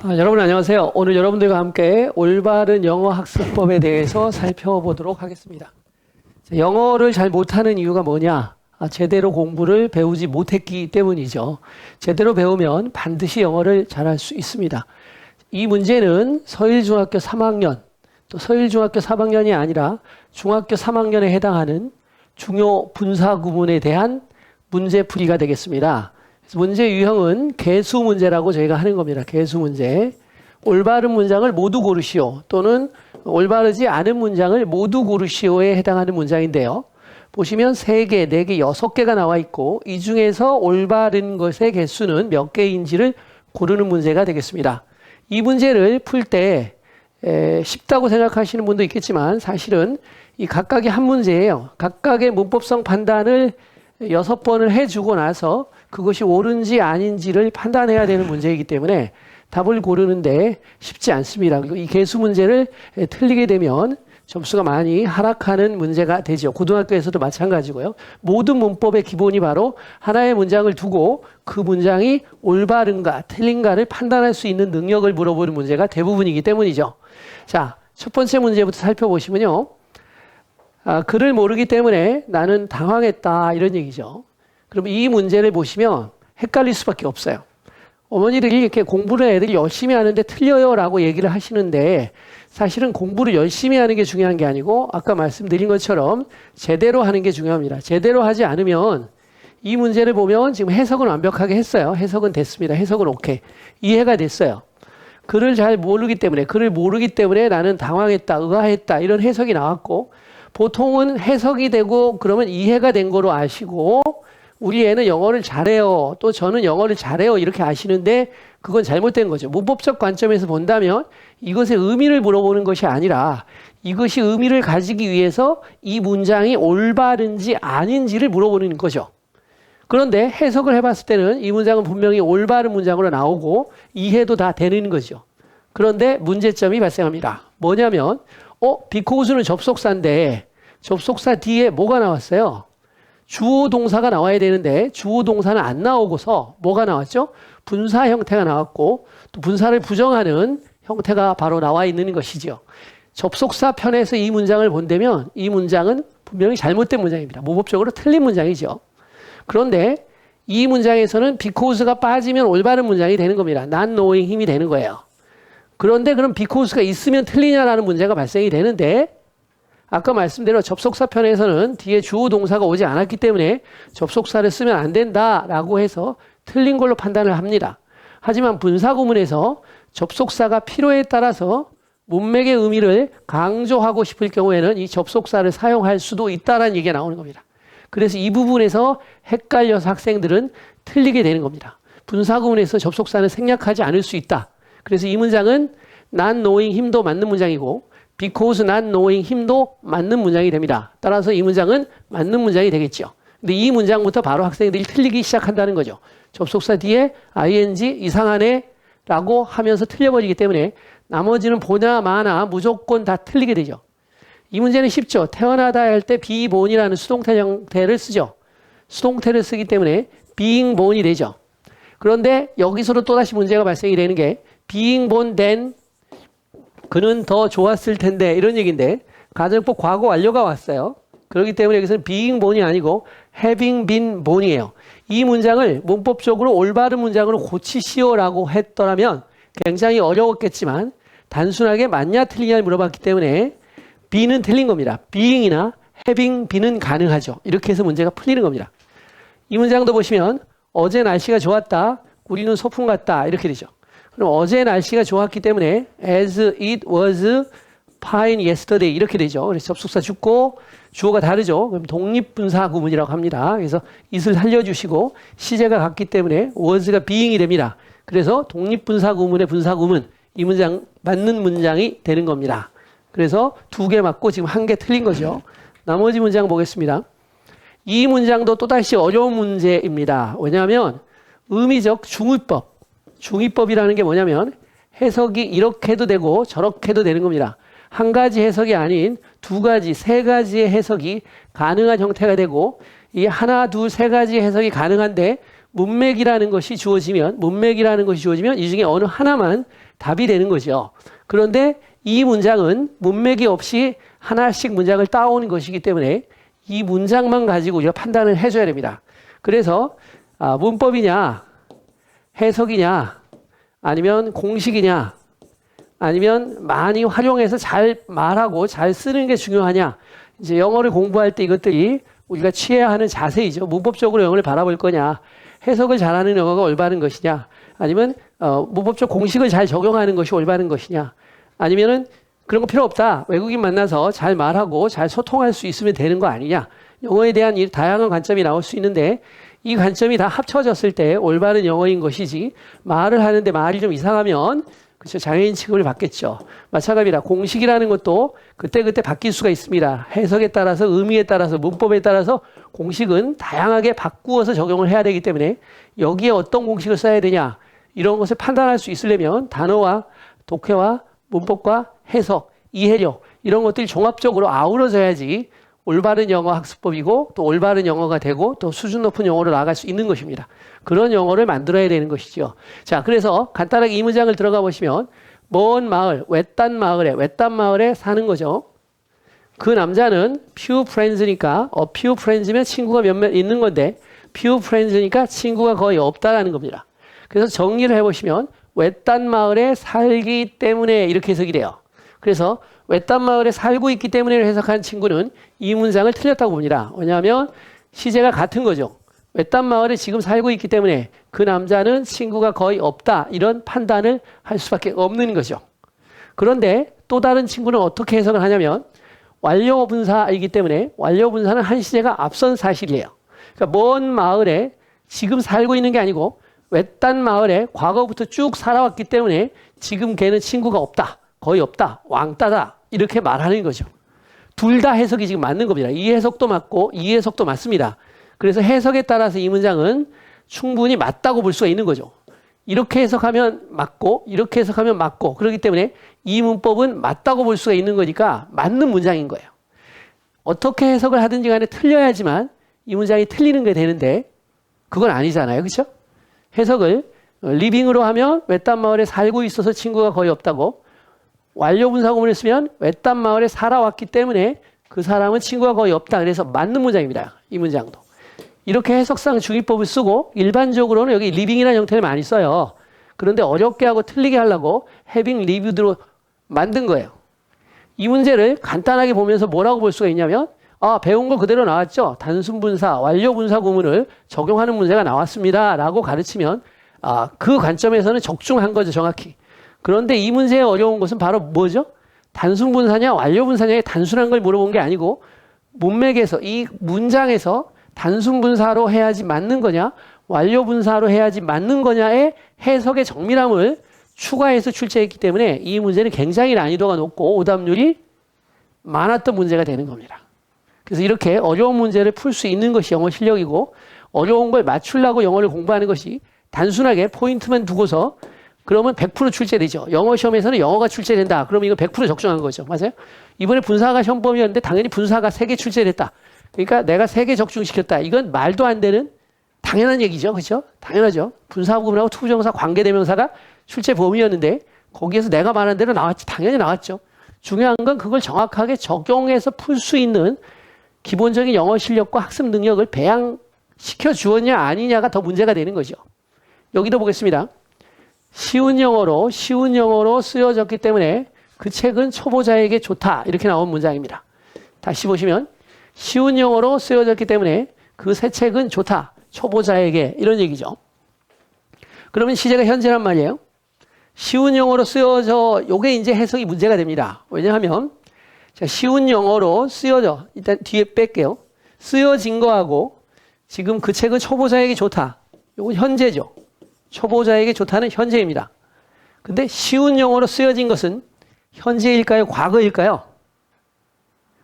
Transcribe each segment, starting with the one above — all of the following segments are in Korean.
여러분 안녕하세요. 오늘 여러분들과 함께 올바른 영어 학습법에 대해서 살펴보도록 하겠습니다. 영어를 잘 못하는 이유가 뭐냐? 제대로 공부를 배우지 못했기 때문이죠. 제대로 배우면 반드시 영어를 잘할 수 있습니다. 이 문제는 서일중학교 3학년, 또 서일중학교 3학년이 아니라 중학교 3학년에 해당하는 중요 분사 구문에 대한 문제풀이가 되겠습니다. 문제 유형은 개수 문제라고 저희가 하는 겁니다. 개수 문제. 올바른 문장을 모두 고르시오 또는 올바르지 않은 문장을 모두 고르시오에 해당하는 문장인데요. 보시면 3개, 4개, 6개가 나와 있고 이 중에서 올바른 것의 개수는 몇 개인지를 고르는 문제가 되겠습니다. 이 문제를 풀 때 쉽다고 생각하시는 분도 있겠지만 사실은 이 각각의 한 문제예요. 각각의 문법성 판단을 6번을 해주고 나서 그것이 옳은지 아닌지를 판단해야 되는 문제이기 때문에 답을 고르는데 쉽지 않습니다. 그리고 이 개수 문제를 틀리게 되면 점수가 많이 하락하는 문제가 되죠. 고등학교에서도 마찬가지고요. 모든 문법의 기본이 바로 하나의 문장을 두고 그 문장이 올바른가 틀린가를 판단할 수 있는 능력을 물어보는 문제가 대부분이기 때문이죠. 자, 첫 번째 문제부터 살펴보시면요. 글을 모르기 때문에 나는 당황했다 이런 얘기죠. 그럼 이 문제를 보시면 헷갈릴 수밖에 없어요. 어머니들이 이렇게 공부를 애들이 열심히 하는데 틀려요 라고 얘기를 하시는데 사실은 공부를 열심히 하는 게 중요한 게 아니고 아까 말씀드린 것처럼 제대로 하는 게 중요합니다. 제대로 하지 않으면 이 문제를 보면 지금 해석은 완벽하게 했어요. 해석은 됐습니다. 해석은 오케이. 이해가 됐어요. 글을 잘 모르기 때문에 나는 당황했다, 의아했다 이런 해석이 나왔고 보통은 해석이 되고 그러면 이해가 된 거로 아시고 우리 애는 영어를 잘해요. 또 저는 영어를 잘해요. 이렇게 아시는데 그건 잘못된 거죠. 문법적 관점에서 본다면 이것의 의미를 물어보는 것이 아니라 이것이 의미를 가지기 위해서 이 문장이 올바른지 아닌지를 물어보는 거죠. 그런데 해석을 해봤을 때는 이 문장은 분명히 올바른 문장으로 나오고 이해도 다 되는 거죠. 그런데 문제점이 발생합니다. 뭐냐면 because는 접속사인데 접속사 뒤에 뭐가 나왔어요? 주어 동사가 나와야 되는데 주어 동사는 안 나오고서 뭐가 나왔죠? 분사 형태가 나왔고 또 분사를 부정하는 형태가 바로 나와 있는 것이죠. 접속사 편에서 이 문장을 본다면 이 문장은 분명히 잘못된 문장입니다. 문법적으로 틀린 문장이죠. 그런데 이 문장에서는 because가 빠지면 올바른 문장이 되는 겁니다. not knowing 힘이 되는 거예요. 그런데 그럼 because가 있으면 틀리냐라는 문제가 발생이 되는데 아까 말씀대로 접속사 편에서는 뒤에 주어 동사가 오지 않았기 때문에 접속사를 쓰면 안 된다라고 해서 틀린 걸로 판단을 합니다. 하지만 분사 구문에서 접속사가 필요에 따라서 문맥의 의미를 강조하고 싶을 경우에는 이 접속사를 사용할 수도 있다는 얘기가 나오는 겁니다. 그래서 이 부분에서 헷갈려서 학생들은 틀리게 되는 겁니다. 분사 구문에서 접속사는 생략하지 않을 수 있다. 그래서 이 문장은 not knowing 힘도 맞는 문장이고 because not knowing 힘도 맞는 문장이 됩니다. 따라서 이 문장은 맞는 문장이 되겠죠. 근데 이 문장부터 바로 학생들이 틀리기 시작한다는 거죠. 접속사 뒤에 ing 이상하네 라고 하면서 틀려버리기 때문에 나머지는 보나 마나 무조건 다 틀리게 되죠. 이 문제는 쉽죠. 태어나다 할 때 be born이라는 수동태 형태를 쓰죠. 수동태를 쓰기 때문에 being born이 되죠. 그런데 여기서도 또다시 문제가 발생이 되는 게 being born then 그는 더 좋았을 텐데 이런 얘기인데 가정법 과거 완료가 왔어요. 그렇기 때문에 여기서는 being born이 아니고 having been born이에요. 이 문장을 문법적으로 올바른 문장으로 고치시오라고 했더라면 굉장히 어려웠겠지만 단순하게 맞냐 틀리냐를 물어봤기 때문에 be는 틀린 겁니다. being이나 having be는 가능하죠. 이렇게 해서 문제가 풀리는 겁니다. 이 문장도 보시면 어제 날씨가 좋았다. 우리는 소풍 갔다. 이렇게 되죠. 그럼 어제 날씨가 좋았기 때문에 as it was fine yesterday 이렇게 되죠. 그래서 접속사 죽고 주어가 다르죠. 그럼 독립분사 구문이라고 합니다. 그래서 it을 살려주시고 시제가 같기 때문에 was가 being이 됩니다. 그래서 독립분사 구문의 분사 구문 이 문장 맞는 문장이 되는 겁니다. 그래서 2개 맞고 지금 1개 틀린 거죠. 나머지 문장 보겠습니다. 이 문장도 또다시 어려운 문제입니다. 왜냐하면 의미적 중의법이라는 게 뭐냐면 해석이 이렇게 해도 되고 저렇게 해도 되는 겁니다. 한 가지 해석이 아닌 2가지, 3가지의 해석이 가능한 형태가 되고 이 하나, 둘, 3가지 해석이 가능한데 문맥이라는 것이 주어지면 이 중에 어느 하나만 답이 되는 거죠. 그런데 이 문장은 문맥이 없이 하나씩 문장을 따오는 것이기 때문에 이 문장만 가지고 우리가 판단을 해줘야 됩니다. 그래서 문법이냐, 해석이냐, 아니면 공식이냐, 아니면 많이 활용해서 잘 말하고 잘 쓰는 게 중요하냐. 이제 영어를 공부할 때 이것들이 우리가 취해야 하는 자세이죠. 문법적으로 영어를 바라볼 거냐, 해석을 잘하는 영어가 올바른 것이냐, 아니면 문법적 공식을 잘 적용하는 것이 올바른 것이냐, 아니면은 그런 거 필요 없다. 외국인 만나서 잘 말하고 잘 소통할 수 있으면 되는 거 아니냐. 영어에 대한 이 다양한 관점이 나올 수 있는데 이 관점이 다 합쳐졌을 때 올바른 영어인 것이지 말을 하는데 말이 좀 이상하면 그렇죠. 장애인 취급을 받겠죠. 마찬가지입니다. 공식이라는 것도 그때그때 바뀔 수가 있습니다. 해석에 따라서 의미에 따라서 문법에 따라서 공식은 다양하게 바꾸어서 적용을 해야 되기 때문에 여기에 어떤 공식을 써야 되냐 이런 것을 판단할 수 있으려면 단어와 독해와 문법과 해석, 이해력 이런 것들이 종합적으로 아우러져야지 올바른 영어 학습법이고 또 올바른 영어가 되고 또 수준 높은 영어로 나아갈 수 있는 것입니다. 그런 영어를 만들어야 되는 것이죠. 자, 그래서 간단하게 이 문장을 들어가 보시면 먼 마을, 외딴 마을에 사는 거죠. 그 남자는 few friends니까 few friends면 친구가 몇몇 있는 건데 few friends니까 친구가 거의 없다라는 겁니다. 그래서 정리를 해보시면 외딴 마을에 살기 때문에 이렇게 해석이 돼요. 그래서 외딴 마을에 살고 있기 때문에 해석한 친구는 이 문장을 틀렸다고 봅니다. 왜냐하면 시제가 같은 거죠. 외딴 마을에 지금 살고 있기 때문에 그 남자는 친구가 거의 없다. 이런 판단을 할 수밖에 없는 거죠. 그런데 또 다른 친구는 어떻게 해석을 하냐면 완료 분사이기 때문에 완료 분사는 한 시제가 앞선 사실이에요. 그러니까 먼 마을에 지금 살고 있는 게 아니고 외딴 마을에 과거부터 쭉 살아왔기 때문에 지금 걔는 친구가 없다. 거의 없다. 왕따다. 이렇게 말하는 거죠. 둘 다 해석이 지금 맞는 겁니다. 이 해석도 맞고 이 해석도 맞습니다. 그래서 해석에 따라서 이 문장은 충분히 맞다고 볼 수가 있는 거죠. 이렇게 해석하면 맞고 이렇게 해석하면 맞고 그렇기 때문에 이 문법은 맞다고 볼 수가 있는 거니까 맞는 문장인 거예요. 어떻게 해석을 하든지 간에 틀려야지만 이 문장이 틀리는 게 되는데 그건 아니잖아요. 그렇죠? 해석을 리빙으로 하면 외딴 마을에 살고 있어서 친구가 거의 없다고 완료 분사구문을 쓰면 외딴 마을에 살아왔기 때문에 그 사람은 친구가 거의 없다. 그래서 맞는 문장입니다. 이 문장도. 이렇게 해석상 중의법을 쓰고 일반적으로는 여기 리빙이라는 형태를 많이 써요. 그런데 어렵게 하고 틀리게 하려고 having lived로 만든 거예요. 이 문제를 간단하게 보면서 뭐라고 볼 수가 있냐면 배운 거 그대로 나왔죠. 단순 분사, 완료 분사 구문을 적용하는 문제가 나왔습니다. 라고 가르치면 그 관점에서는 적중한 거죠. 정확히. 그런데 이 문제의 어려운 것은 바로 뭐죠? 단순 분사냐 완료 분사냐의 단순한 걸 물어본 게 아니고 문맥에서 이 문장에서 단순 분사로 해야지 맞는 거냐 완료 분사로 해야지 맞는 거냐의 해석의 정밀함을 추가해서 출제했기 때문에 이 문제는 굉장히 난이도가 높고 오답률이 많았던 문제가 되는 겁니다. 그래서 이렇게 어려운 문제를 풀 수 있는 것이 영어 실력이고 어려운 걸 맞추려고 영어를 공부하는 것이 단순하게 포인트만 두고서 그러면 100% 출제되죠. 영어 시험에서는 영어가 출제된다. 그러면 이거 100% 적중한 거죠. 맞아요? 이번에 분사가 시험범위였는데 당연히 분사가 3개 출제됐다. 그러니까 내가 3개 적중시켰다. 이건 말도 안 되는 당연한 얘기죠. 그렇죠? 당연하죠. 분사구문하고 투부정사 관계대명사가 출제 범위였는데 거기에서 내가 말한 대로 나왔지. 당연히 나왔죠. 중요한 건 그걸 정확하게 적용해서 풀 수 있는 기본적인 영어 실력과 학습 능력을 배양시켜 주었냐 아니냐가 더 문제가 되는 거죠. 여기도 보겠습니다. 쉬운 영어로 쓰여졌기 때문에 그 책은 초보자에게 좋다. 이렇게 나온 문장입니다. 다시 보시면 쉬운 영어로 쓰여졌기 때문에 그 새 책은 좋다. 초보자에게 이런 얘기죠. 그러면 시제가 현재란 말이에요. 쉬운 영어로 쓰여져 요게 이제 해석이 문제가 됩니다. 왜냐하면 자, 쉬운 영어로 쓰여져 일단 뒤에 뺄게요. 쓰여진 거하고 지금 그 책은 초보자에게 좋다. 요건 현재죠. 초보자에게 좋다는 현재입니다. 근데 쉬운 영어로 쓰여진 것은 현재일까요? 과거일까요?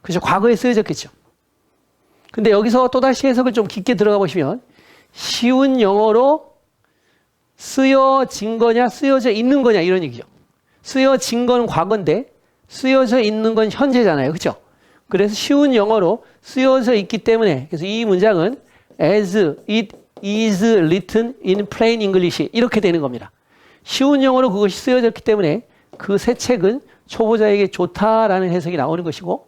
그렇죠. 과거에 쓰여졌겠죠. 근데 여기서 또다시 해석을 좀 깊게 들어가 보시면 쉬운 영어로 쓰여진 거냐 쓰여져 있는 거냐 이런 얘기죠. 쓰여진 건 과거인데 쓰여져 있는 건 현재잖아요. 그렇죠? 그래서 쉬운 영어로 쓰여져 있기 때문에 그래서 이 문장은 as it is written in plain English 이렇게 되는 겁니다. 쉬운 영어로 그것이 쓰여졌기 때문에 그 새 책은 초보자에게 좋다라는 해석이 나오는 것이고,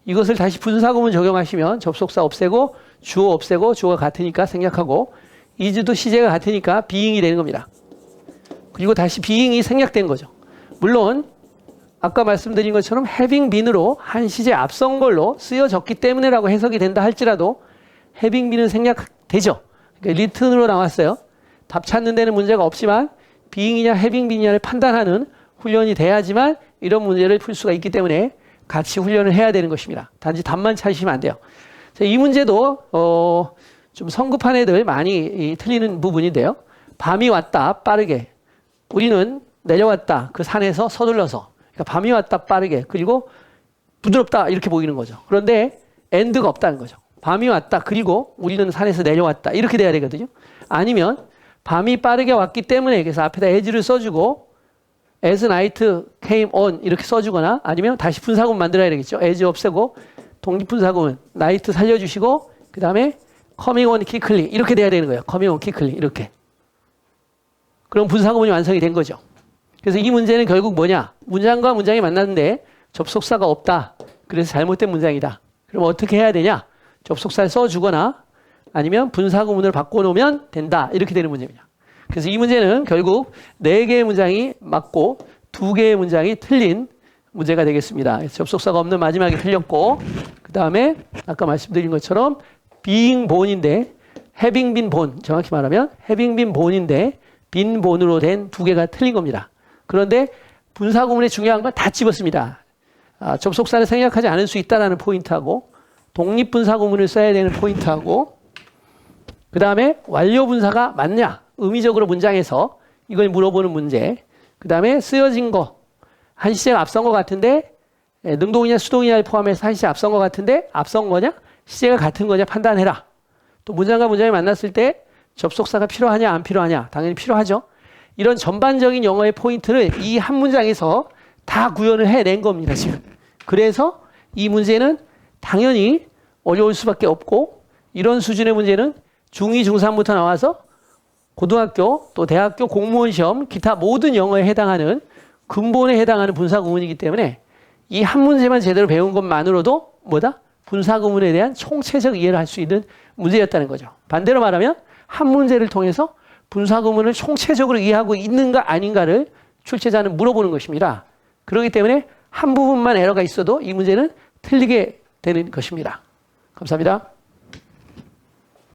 이것을 다시 분사구문 적용하시면 접속사 없애고 주어 없애고 주어가 같으니까 생략하고 is도 시제가 같으니까 being이 되는 겁니다. 그리고 다시 being이 생략된 거죠. 물론 아까 말씀드린 것처럼 having been으로 한 시제 앞선 걸로 쓰여졌기 때문에라고 해석이 된다 할지라도 having been은 생략되죠. 그러니까 written으로 나왔어요. 답 찾는 데는 문제가 없지만 being이냐 having been이냐를 판단하는 훈련이 돼야지만 이런 문제를 풀 수가 있기 때문에 같이 훈련을 해야 되는 것입니다. 단지 답만 찾으시면 안 돼요. 이 문제도 좀 성급한 애들 많이 틀리는 부분인데요. 밤이 왔다 빠르게, 우리는 내려왔다 그 산에서 서둘러서, 그러니까 밤이 왔다 빠르게, 그리고 부드럽다 이렇게 보이는 거죠. 그런데 엔드가 없다는 거죠. 밤이 왔다 그리고 우리는 산에서 내려왔다 이렇게 돼야 되거든요. 아니면 밤이 빠르게 왔기 때문에, 그래서 앞에다 as를 써주고 as night came on 이렇게 써주거나, 아니면 다시 분사구문 만들어야 되겠죠. as 없애고 독립분사구문 night 살려주시고 그 다음에 coming on quickly 이렇게 돼야 되는 거예요. coming on quickly 이렇게. 그럼 분사구문이 완성이 된 거죠. 그래서 이 문제는 결국 뭐냐? 문장과 문장이 만났는데 접속사가 없다. 그래서 잘못된 문장이다. 그럼 어떻게 해야 되냐? 접속사를 써주거나 아니면 분사구문을 바꿔놓으면 된다. 이렇게 되는 문제입니다. 그래서 이 문제는 결국 4개의 문장이 맞고 2개의 문장이 틀린 문제가 되겠습니다. 그래서 접속사가 없는 마지막에 틀렸고, 그 다음에 아까 말씀드린 것처럼 being born인데 having been born, 정확히 말하면 having been born인데 been born으로 된 2개가 틀린 겁니다. 그런데 분사구문의 중요한 건 다 집었습니다. 접속사를 생략하지 않을 수 있다는 포인트하고 독립분사구문을 써야 되는 포인트하고, 그 다음에 완료분사가 맞냐? 의미적으로 문장에서 이걸 물어보는 문제. 그 다음에 쓰여진 거, 한 시제가 앞선 것 같은데 능동이냐 수동이냐를 포함해서 한 시제 앞선 것 같은데 앞선 거냐? 시제가 같은 거냐? 판단해라. 또 문장과 문장이 만났을 때 접속사가 필요하냐 안 필요하냐? 당연히 필요하죠. 이런 전반적인 영어의 포인트를 이 한 문장에서 다 구현을 해낸 겁니다, 지금. 그래서 이 문제는 당연히 어려울 수밖에 없고, 이런 수준의 문제는 중2, 중3부터 나와서 고등학교 또 대학교 공무원 시험 기타 모든 영어에 해당하는 근본에 해당하는 분사구문이기 때문에 이 한 문제만 제대로 배운 것만으로도 뭐다? 분사구문에 대한 총체적 이해를 할 수 있는 문제였다는 거죠. 반대로 말하면 한 문제를 통해서 분사구문을 총체적으로 이해하고 있는가 아닌가를 출제자는 물어보는 것입니다. 그렇기 때문에 한 부분만 에러가 있어도 이 문제는 틀리게 되는 것입니다. 감사합니다.